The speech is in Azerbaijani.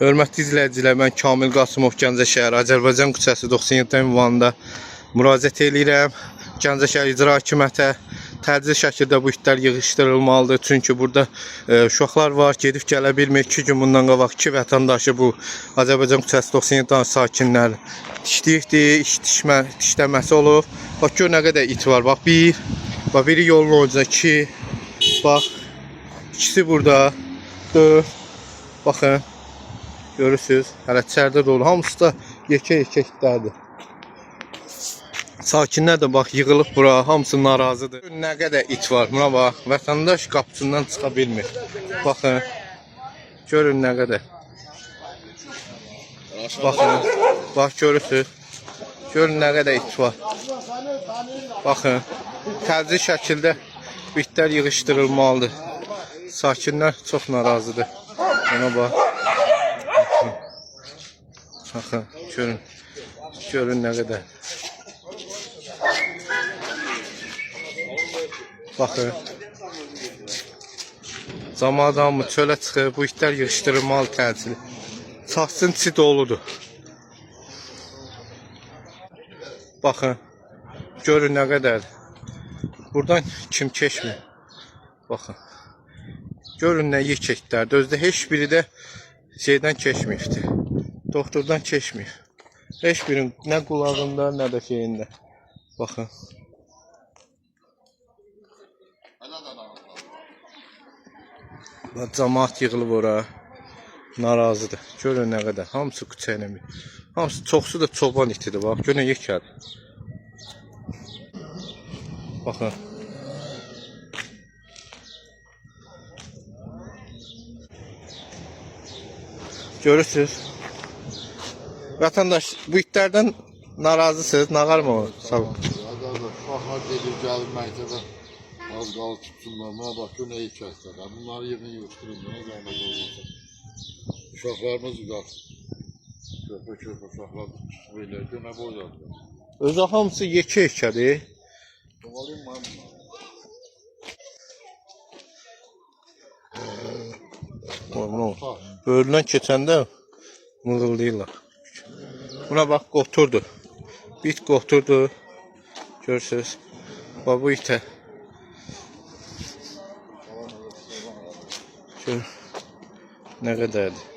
Hörmətli izləyicilər, mən Kamil Qasımov, Gəncə şəhər, Azərbaycan küçəsi 97 ünvanında müraciət edirəm. Gəncə şəhər İcra Hakimiyyətə təcili şəkildə bu itlər yığışdırılmalıdır. Çünki burada uşaqlar var, gedib gələ bilmir. 2 gün bundan qabaq 2 vətəndaşı bu Azərbaycan küçəsi 97 sakinləri dişləyibdir, dişləməsi olub. Bax, gör nə qədər it var. Bax, biri yolun ucunda, 2, bax, ikisi burada, 4, baxın. Görürsünüz, hələ içəridə dolu. Hamısı da yekə itlərdir. Sakinlər də bax, yığılıb bura, hamısı narazıdır. Nə qədər it var, buna bax. Vətəndaş qapısından çıxa bilmir. Baxın, görün nə qədər. Baxın, bax, görürsünüz. Görün nə qədər it var. Baxın, təcili şəkildə bu itlər yığışdırılmalıdır. Sakinlər çox narazıdır. Ona bax. Baxın, görün nə qədər. Baxın. Camaat hamı çölə çıxır, bu itlər yığışdırılmalı təcili. Saçın içi doludur. Baxın, görün nə qədər. Buradan kim keçmir. Baxın. Görün nə yekəklərdir. Özdə heç biri də şeydən keçməyibdir. Doktordan keçmir. Heç birinin nə qulağında, nə də şeyində. Baxın. Camaat yığılıb ora. Narazıdır. Görün nə qədər. Hamısı küçə ilə bir. Hamısı çoxsu da çoban itidir. Bax, görün yekədir. Baxın. Görürsünüz. Vətəndaş, bu itlərdən narazısınız, nağar mı o? Sağ olun. Uşaqlar gedir, gəlir məktəbə, az qalıb tutsunlar, buna bax, nə ikəslər. Bunları yığışdırın, nə zəhmət olmasın. Uşaqlarımız uzaq. Körpə uşaqlar tutub eləyir, nə boydadır. Özü hamısı yekə-yekədir. Doğalayım mən bunları. Böyründən keçəndə mığıldayırlar. Buna bax, qoturdu. Bit qoturdu. Görürsünüz. Bax, bu itə. Gör. Nə qədərdir.